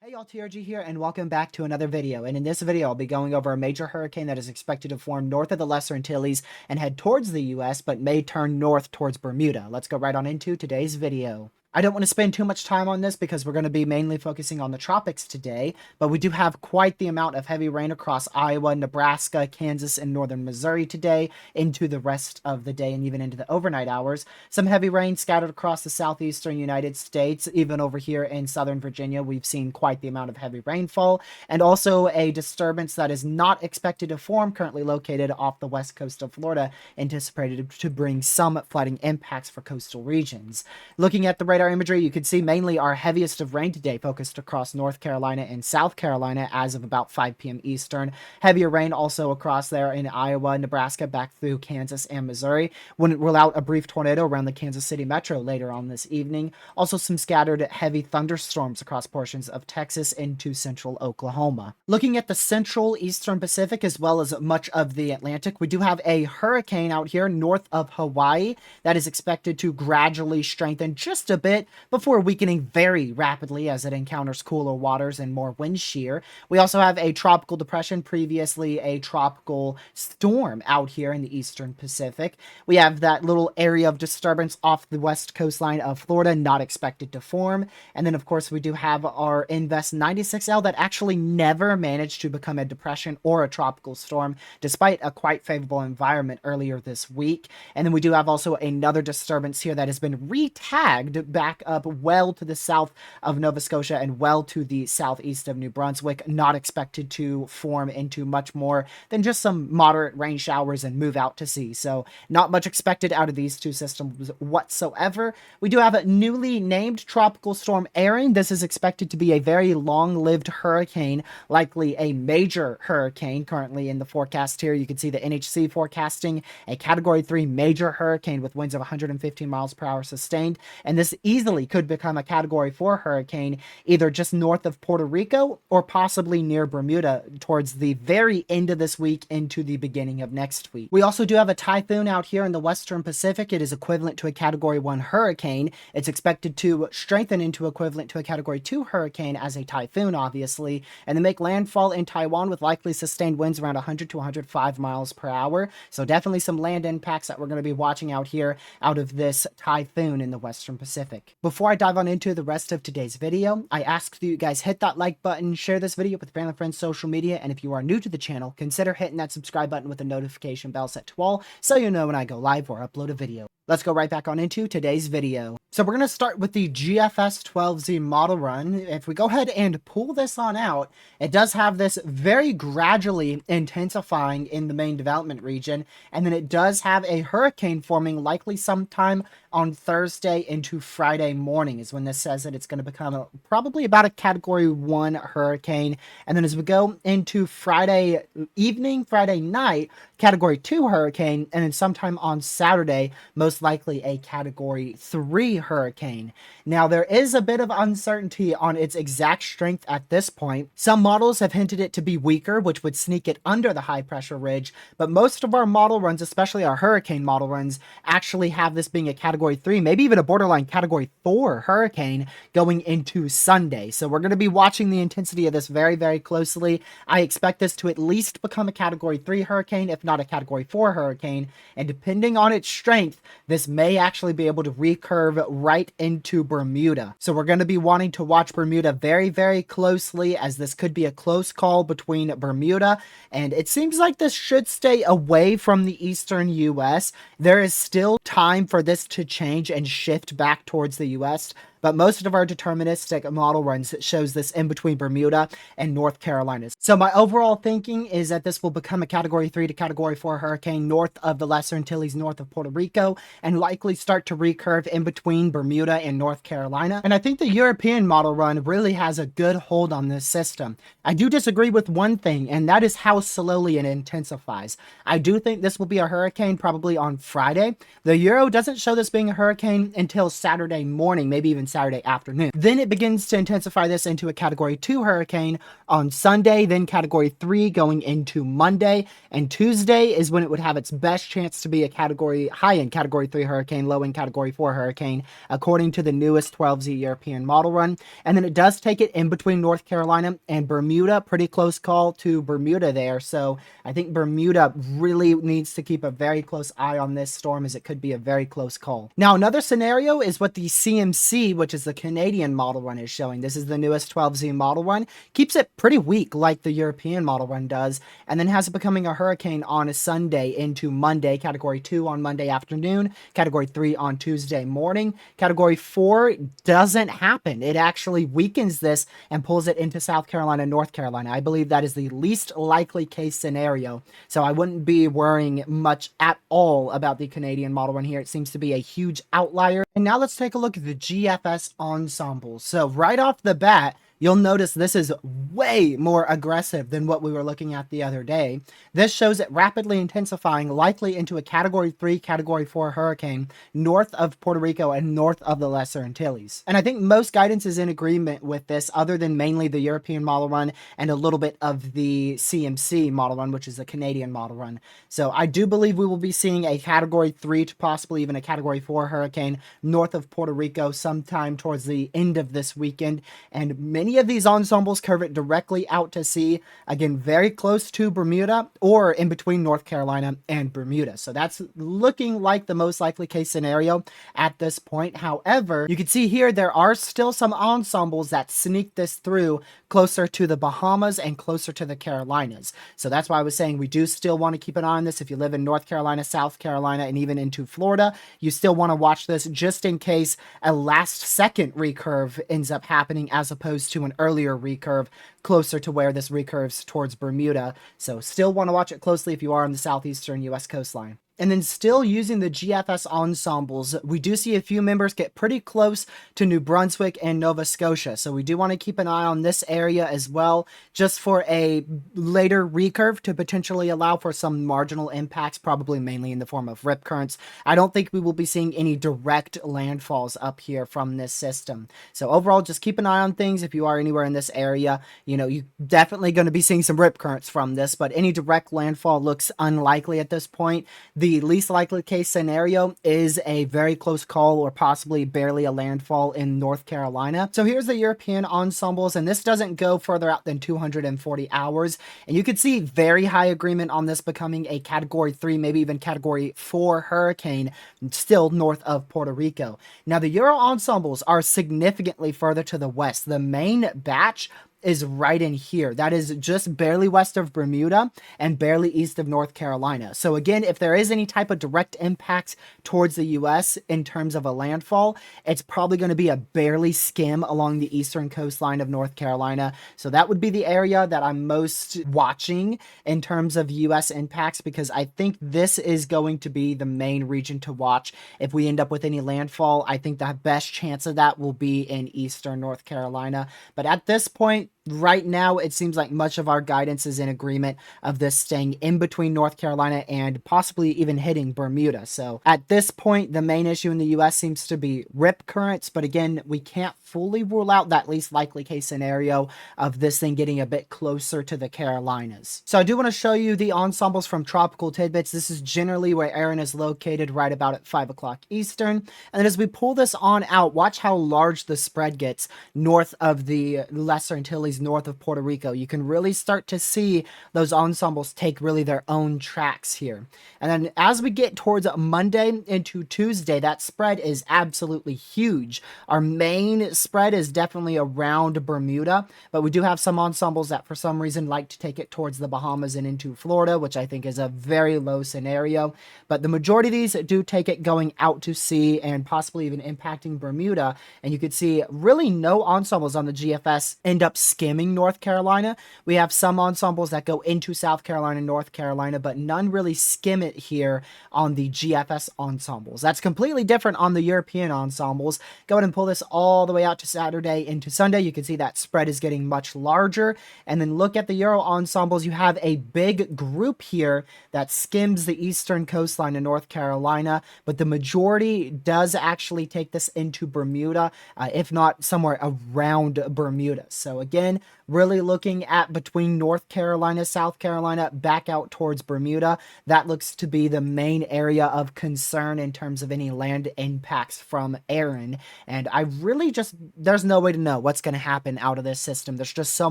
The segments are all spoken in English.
Hey y'all, TRG here, and welcome back to another video. And in this video, I'll be going over a major hurricane that is expected to form north of the Lesser Antilles and head towards the US, but may turn north towards Bermuda. Let's go right on into today's video. I don't want to spend too much time on this because we're going to be mainly focusing on the tropics today, but we do have quite the amount of heavy rain across Iowa, Nebraska, Kansas, and northern Missouri today into the rest of the day and even into the overnight hours. Some heavy rain scattered across the southeastern United States. Even over here in southern Virginia, we've seen quite the amount of heavy rainfall, and also a disturbance that is not expected to form, currently located off the west coast of Florida, anticipated to bring some flooding impacts for coastal regions. Looking at the radar imagery, you can see mainly our heaviest of rain today focused across North Carolina and South Carolina as of about 5 p.m. Eastern. Heavier rain also across there in Iowa, Nebraska, back through Kansas and Missouri. Wouldn't rule out a brief tornado around the Kansas City metro later on this evening. Also some scattered heavy thunderstorms across portions of Texas into central Oklahoma. Looking at the central eastern Pacific as well as much of the Atlantic, we do have a hurricane out here north of Hawaii that is expected to gradually strengthen just a bit before weakening very rapidly as it encounters cooler waters and more wind shear. We also have a tropical depression, previously a tropical storm out here in the eastern Pacific. We have that little area of disturbance off the west coastline of Florida, not expected to form. And then, of course, we do have our Invest 96L that actually never managed to become a depression or a tropical storm, despite a quite favorable environment earlier this week. And then we do have also another disturbance here that has been re-tagged back up well to the south of Nova Scotia and well to the southeast of New Brunswick, not expected to form into much more than just some moderate rain showers and move out to sea. So not much expected out of these two systems whatsoever. We do have a newly named Tropical Storm Erin. This is expected to be a very long-lived hurricane, likely a major hurricane currently in the forecast here. You can see the NHC forecasting a Category 3 major hurricane with winds of 115 miles per hour sustained, and this easily could become a Category 4 hurricane either just north of Puerto Rico or possibly near Bermuda towards the very end of this week into the beginning of next week. We also do have a typhoon out here in the western Pacific. It is equivalent to a Category 1 hurricane. It's expected to strengthen into equivalent to a Category 2 hurricane as a typhoon, obviously, and then make landfall in Taiwan with likely sustained winds around 100 to 105 miles per hour. So definitely some land impacts that we're going to be watching out here out of this typhoon in the western Pacific. Before I dive on into the rest of today's video, I ask that you guys hit that like button, share this video with family, friends, social media, and if you are new to the channel, consider hitting that subscribe button with the notification bell set to all so you know when I go live or upload a video. Let's go right back on into today's video. So we're going to start with the GFS 12Z model run. If we go ahead and pull this on out, it does have this very gradually intensifying in the main development region, and then it does have a hurricane forming likely sometime on Thursday into Friday morning is when this says that it's going to become probably about a Category 1 hurricane. And then as we go into Friday evening, Friday night, Category 2 hurricane, and then sometime on Saturday, most likely a Category 3 hurricane. Now, there is a bit of uncertainty on its exact strength at this point. Some models have hinted it to be weaker, which would sneak it under the high pressure ridge, but most of our model runs, especially our hurricane model runs, actually have this being a Category 3, maybe even a borderline Category 4 hurricane going into Sunday. So we're going to be watching the intensity of this very, very closely. I expect this to at least become a Category 3 hurricane, if not a Category 4 hurricane, and depending on its strength, this may actually be able to recurve right into Bermuda. So we're going to be wanting to watch Bermuda very, very closely, as this could be a close call between Bermuda, and it seems like this should stay away from the eastern US. There is still time for this to change and shift back towards the US, but most of our deterministic model runs shows this in between Bermuda and North Carolina. So my overall thinking is that this will become a Category 3 to Category 4 hurricane north of the Lesser Antilles, north of Puerto Rico, and likely start to recurve in between Bermuda and North Carolina. And I think the European model run really has a good hold on this system. I do disagree with one thing, and that is how slowly it intensifies. I do think this will be a hurricane probably on Friday. The Euro doesn't show this being a hurricane until Saturday morning, maybe even Saturday afternoon. Then it begins to intensify this into a Category 2 hurricane on Sunday, then Category 3 going into Monday, and Tuesday is when it would have its best chance to be a high-end Category 3 hurricane, low-end Category 4 hurricane, according to the newest 12Z European model run. And then it does take it in between North Carolina and Bermuda, pretty close call to Bermuda there. So I think Bermuda really needs to keep a very close eye on this storm, as it could be a very close call. Now, another scenario is what the CMC, which is the Canadian model run, is showing. This is the newest 12Z model run. Keeps it pretty weak like the European model run does, and then has it becoming a hurricane on a Sunday into Monday, Category 2 on Monday afternoon, Category 3 on Tuesday morning. Category 4 doesn't happen. It actually weakens this and pulls it into South Carolina, North Carolina. I believe that is the least likely case scenario, so I wouldn't be worrying much at all about the Canadian model run here. It seems to be a huge outlier. And now let's take a look at the GFS ensemble. So right off the bat, you'll notice this is way more aggressive than what we were looking at the other day. This shows it rapidly intensifying, likely into a Category 3, Category 4 hurricane north of Puerto Rico and north of the Lesser Antilles. And I think most guidance is in agreement with this, other than mainly the European model run and a little bit of the CMC model run, which is the Canadian model run. So I do believe we will be seeing a Category 3 to possibly even a Category 4 hurricane north of Puerto Rico sometime towards the end of this weekend, and many of these ensembles curve it directly out to sea, again, very close to Bermuda or in between North Carolina and Bermuda. So that's looking like the most likely case scenario at this point. However, you can see here there are still some ensembles that sneak this through closer to the Bahamas and closer to the Carolinas. So that's why I was saying we do still want to keep an eye on this. If you live in North Carolina, South Carolina, and even into Florida, you still want to watch this just in case a last second recurve ends up happening as opposed to an earlier recurve closer to where this recurves towards Bermuda. So still want to watch it closely if you are on the southeastern U.S. coastline. And then still using the GFS ensembles, we do see a few members get pretty close to New Brunswick and Nova Scotia. So we do want to keep an eye on this area as well, just for a later recurve to potentially allow for some marginal impacts, probably mainly in the form of rip currents. I don't think we will be seeing any direct landfalls up here from this system. So overall, just keep an eye on things. If you are anywhere in this area, you're definitely going to be seeing some rip currents from this, but any direct landfall looks unlikely at this point. The least likely case scenario is a very close call or possibly barely a landfall in North Carolina. So here's the European ensembles, and this doesn't go further out than 240 hours. And you can see very high agreement on this becoming a Category 3, maybe even Category 4 hurricane, still north of Puerto Rico. Now, the Euro ensembles are significantly further to the west. The main batch is right in here. That is just barely west of Bermuda and barely east of North Carolina. So again, if there is any type of direct impact towards the U.S. in terms of a landfall, it's probably going to be a barely skim along the eastern coastline of North Carolina. So that would be the area that I'm most watching in terms of U.S. impacts, because I think this is going to be the main region to watch. If we end up with any landfall, I think the best chance of that will be in eastern North Carolina. But at this point, right now, it seems like much of our guidance is in agreement of this staying in between North Carolina and possibly even hitting Bermuda. So at this point, the main issue in the U.S. seems to be rip currents. But again, we can't fully rule out that least likely case scenario of this thing getting a bit closer to the Carolinas. So I do want to show you the ensembles from Tropical Tidbits. This is generally where Aaron is located, right about at 5 o'clock Eastern. And then as we pull this on out, watch how large the spread gets north of the Lesser Antilles, north of Puerto Rico. You can really start to see those ensembles take really their own tracks here. And then as we get towards Monday into Tuesday, that spread is absolutely huge. Our main spread is definitely around Bermuda, but we do have some ensembles that for some reason like to take it towards the Bahamas and into Florida, which I think is a very low scenario. But the majority of these do take it going out to sea and possibly even impacting Bermuda. And you could see really no ensembles on the GFS end up skipping skimming North Carolina. We have some ensembles that go into South Carolina, North Carolina, but none really skim it here on the GFS ensembles. That's completely different on the European ensembles. Go ahead and pull this all the way out to Saturday into Sunday. You can see that spread is getting much larger. And then look at the Euro ensembles. You have a big group here that skims the eastern coastline of North Carolina, but the majority does actually take this into Bermuda, if not somewhere around Bermuda. So again, really looking at between North Carolina, South Carolina, back out towards Bermuda. That looks to be the main area of concern in terms of any land impacts from Erin. And I really just, there's no way to know what's going to happen out of this system. There's just so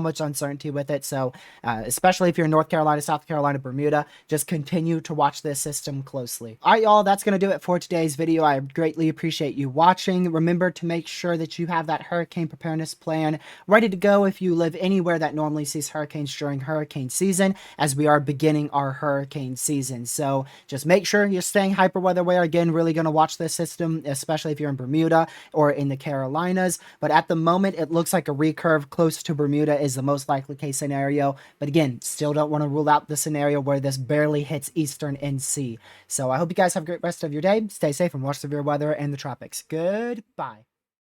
much uncertainty with it. So especially if you're in North Carolina, South Carolina, Bermuda, just continue to watch this system closely. All right, y'all, that's going to do it for today's video. I greatly appreciate you watching. Remember to make sure that you have that hurricane preparedness plan ready to go if you live anywhere that normally sees hurricanes during hurricane season, as we are beginning our hurricane season. So just make sure you're staying hyper weather aware. Again, really going to watch this system, especially if you're in Bermuda or in the Carolinas. But at the moment, it looks like a recurve close to Bermuda is the most likely case scenario. But again, still don't want to rule out the scenario where this barely hits eastern NC. So I hope you guys have a great rest of your day. Stay safe and watch severe weather in the tropics. Goodbye.